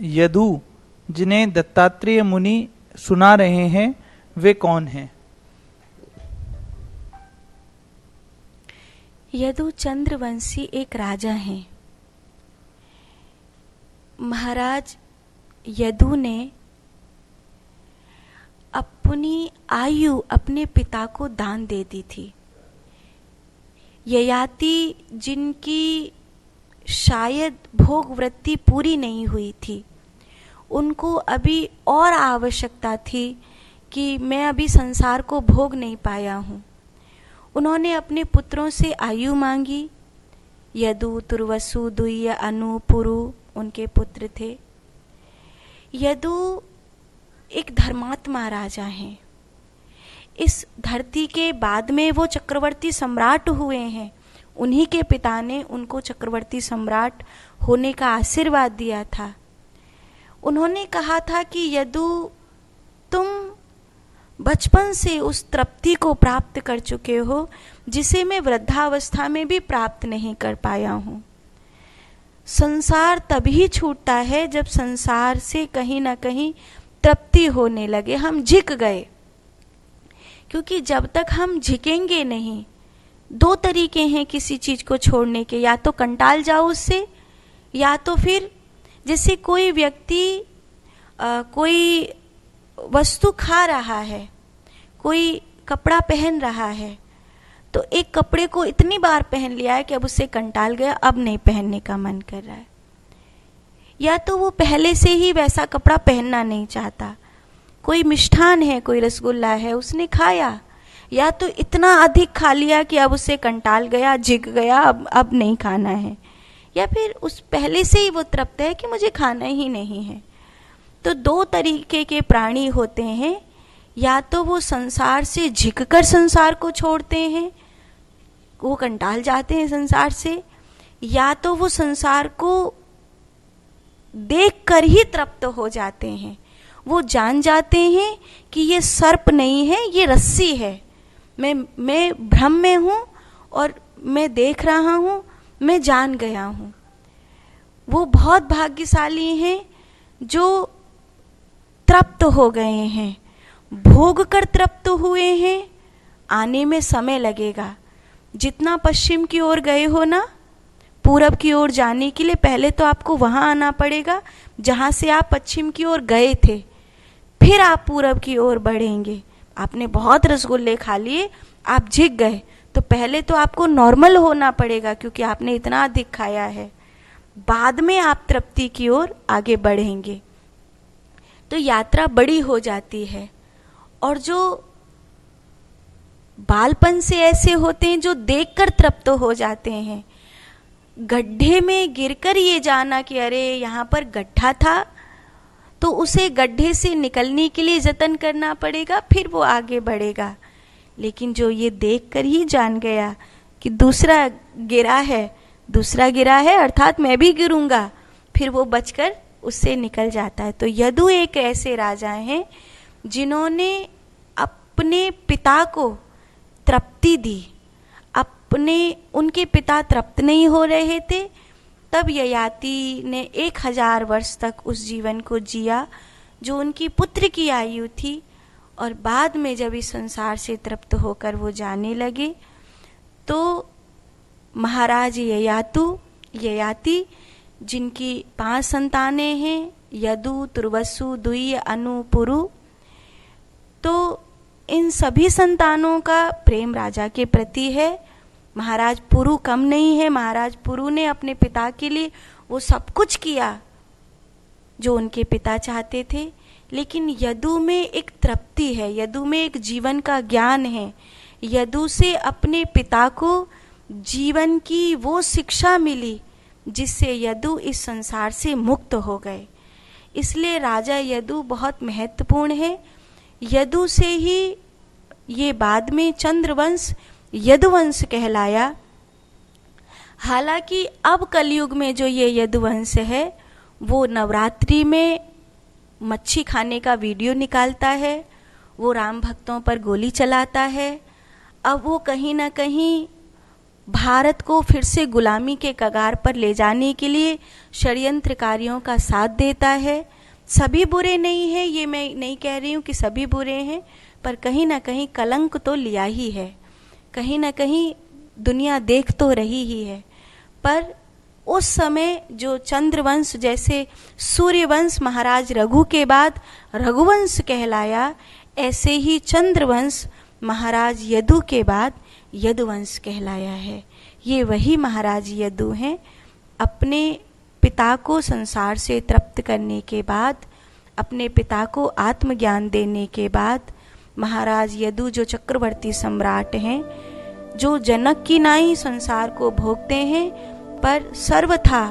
यदु जिन्हें दत्तात्रेय मुनि सुना रहे हैं वे कौन हैं? यदु चंद्रवंशी एक राजा हैं। महाराज यदु ने अपनी आयु अपने पिता को दान दे दी थी। ययाति जिनकी शायद भोग वृत्ति पूरी नहीं हुई थी, उनको अभी और आवश्यकता थी कि मैं अभी संसार को भोग नहीं पाया हूँ। उन्होंने अपने पुत्रों से आयु मांगी। यदु, तुर्वसु, दुह्य, अनु, पुरु उनके पुत्र थे। यदु एक धर्मात्मा राजा हैं। इस धरती के बाद में वो चक्रवर्ती सम्राट हुए हैं। उन्हीं के पिता ने उनको चक्रवर्ती सम्राट होने का आशीर्वाद दिया था। उन्होंने कहा था कि यदु तुम बचपन से उस तृप्ति को प्राप्त कर चुके हो जिसे मैं वृद्धावस्था में भी प्राप्त नहीं कर पाया हूँ। संसार तभी छूटता है जब संसार से कहीं ना कहीं तृप्ति होने लगे, हम झिक गए। क्योंकि जब तक हम झिकेंगे नहीं, दो तरीके हैं किसी चीज को छोड़ने के, या तो कंटाल जाओ उससे, या तो फिर जैसे कोई व्यक्ति कोई वस्तु खा रहा है, कोई कपड़ा पहन रहा है, तो एक कपड़े को इतनी बार पहन लिया है कि अब उससे कंटाल गया, अब नहीं पहनने का मन कर रहा है। या तो वो पहले से ही वैसा कपड़ा पहनना नहीं चाहता। कोई मिष्ठान है, कोई रसगुल्ला है, उसने खाया, या तो इतना अधिक खा लिया कि अब उससे कंटाल गया, झिक गया, अब नहीं खाना है, या फिर उस पहले से ही वो तृप्त है कि मुझे खाना ही नहीं है। तो दो तरीके के प्राणी होते हैं। या तो वो संसार से झिककर संसार को छोड़ते हैं, वो कंटाल जाते हैं संसार से, या तो वो संसार को देखकर ही तृप्त हो जाते हैं। वो जान जाते हैं कि ये सर्प नहीं है, ये रस्सी है, मैं भ्रम में हूँ और मैं देख रहा हूँ, मैं जान गया हूँ। वो बहुत भाग्यशाली हैं जो तृप्त हो गए हैं, भोग कर तृप्त हुए हैं। आने में समय लगेगा। जितना पश्चिम की ओर गए हो ना, पूरब की ओर जाने के लिए पहले तो आपको वहां आना पड़ेगा जहां से आप पश्चिम की ओर गए थे, फिर आप पूरब की ओर बढ़ेंगे। आपने बहुत रसगुल्ले खा लिए, आप झिक गए, तो पहले तो आपको नॉर्मल होना पड़ेगा क्योंकि आपने इतना अधिक खाया है। बाद में आप तृप्ति की ओर आगे बढ़ेंगे। तो यात्रा बड़ी हो जाती है। और जो बालपन से ऐसे होते हैं जो देखकर तृप्त हो जाते हैं, गड्ढे में गिरकर ये जाना कि अरे यहाँ पर गड्ढा था, तो उसे गड्ढे से निकलने के लिए जतन करना पड़ेगा, फिर वो आगे बढ़ेगा। लेकिन जो ये देखकर ही जान गया कि दूसरा गिरा है अर्थात मैं भी गिरूंगा, फिर वो बचकर उससे निकल जाता है। तो यदु एक ऐसे राजा हैं जिन्होंने अपने पिता को तृप्ति दी। उनके पिता तृप्त नहीं हो रहे थे, तब ययाति ने 1000 वर्ष तक उस जीवन को जिया जो उनकी पुत्र की आयु थी। और बाद में जब इस संसार से तृप्त होकर वो जाने लगे, तो महाराज ययाति जिनकी 5 संतानें हैं, यदु, तुर्वसु, दुह्य, अनु, पुरु, तो इन सभी संतानों का प्रेम राजा के प्रति है। महाराज पुरु कम नहीं है। महाराज पुरु ने अपने पिता के लिए वो सब कुछ किया जो उनके पिता चाहते थे। लेकिन यदु में एक तृप्ति है, यदु में एक जीवन का ज्ञान है। यदु से अपने पिता को जीवन की वो शिक्षा मिली जिससे यदु इस संसार से मुक्त हो गए। इसलिए राजा यदु बहुत महत्वपूर्ण है। यदु से ही ये बाद में चंद्रवंश यदुवंश कहलाया। हालांकि अब कलयुग में जो ये यदुवंश है वो नवरात्रि में मच्छी खाने का वीडियो निकालता है, वो राम भक्तों पर गोली चलाता है। अब वो कहीं ना कहीं भारत को फिर से गुलामी के कगार पर ले जाने के लिए षड्यंत्रकारियों का साथ देता है। सभी बुरे नहीं हैं, ये मैं नहीं कह रही हूँ कि सभी बुरे हैं, पर कहीं ना कहीं कलंक तो लिया ही है, कहीं ना कहीं दुनिया देख तो रही ही है। पर उस समय जो चंद्रवंश, जैसे सूर्यवंश महाराज रघु के बाद रघुवंश कहलाया, ऐसे ही चंद्रवंश महाराज यदु के बाद यदुवंश कहलाया है। ये वही महाराज यदु हैं। अपने पिता को संसार से तृप्त करने के बाद, अपने पिता को आत्मज्ञान देने के बाद, महाराज यदु जो चक्रवर्ती सम्राट हैं, जो जनक की नाई संसार को भोगते हैं, पर सर्वथा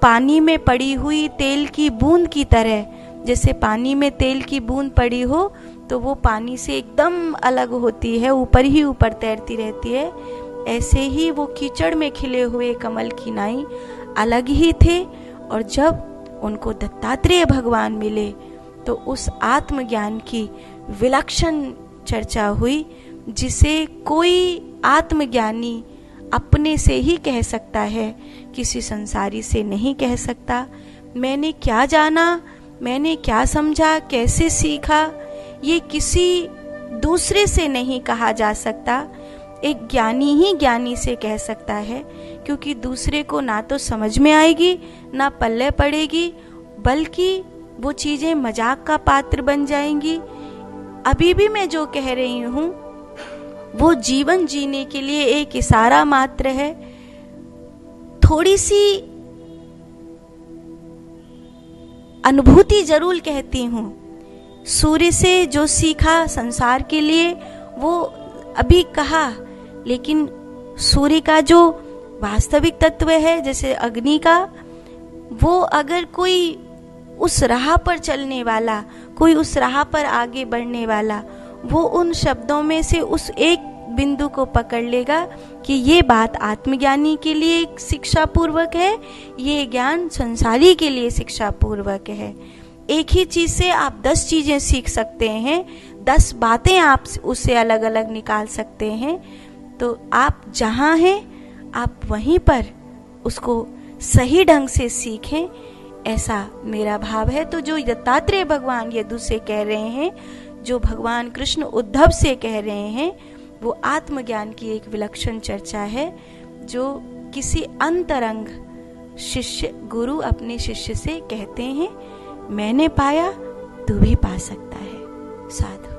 पानी में पड़ी हुई तेल की बूंद की तरह, जैसे पानी में तेल की बूंद पड़ी हो तो वो पानी से एकदम अलग होती है, ऊपर ही ऊपर तैरती रहती है, ऐसे ही वो कीचड़ में खिले हुए कमल की नाई अलग ही थे। और जब उनको दत्तात्रेय भगवान मिले तो उस आत्मज्ञान की विलक्षण चर्चा हुई, जिसे कोई आत्मज्ञानी अपने से ही कह सकता है, किसी संसारी से नहीं कह सकता। मैंने क्या जाना, मैंने क्या समझा, कैसे सीखा, ये किसी दूसरे से नहीं कहा जा सकता। एक ज्ञानी ही ज्ञानी से कह सकता है, क्योंकि दूसरे को ना तो समझ में आएगी, ना पल्ले पड़ेगी, बल्कि वो चीज़ें मजाक का पात्र बन जाएंगी। अभी भी मैं जो कह रही हूँ वो जीवन जीने के लिए एक इशारा मात्र है। थोड़ी सी अनुभूति जरूर कहती हूँ। सूर्य से जो सीखा संसार के लिए वो अभी कहा, लेकिन सूर्य का जो वास्तविक तत्व है, जैसे अग्नि का, वो अगर कोई उस राह पर चलने वाला, कोई उस राह पर आगे बढ़ने वाला, वो उन शब्दों में से उस एक बिंदु को पकड़ लेगा कि ये बात आत्मज्ञानी के लिए शिक्षा पूर्वक है, ये ज्ञान संसारी के लिए शिक्षा पूर्वक है। एक ही चीज से आप 10 चीजें सीख सकते हैं, 10 बातें आप उससे अलग अलग निकाल सकते हैं। तो आप जहाँ हैं आप वहीं पर उसको सही ढंग से सीखें, ऐसा मेरा भाव है। तो जो दत्तात्रेय भगवान यदु से कह रहे हैं, जो भगवान कृष्ण उद्धव से कह रहे हैं, वो आत्मज्ञान की एक विलक्षण चर्चा है, जो किसी अंतरंग शिष्य गुरु अपने शिष्य से कहते हैं, मैंने पाया तू भी पा सकता है। साधु।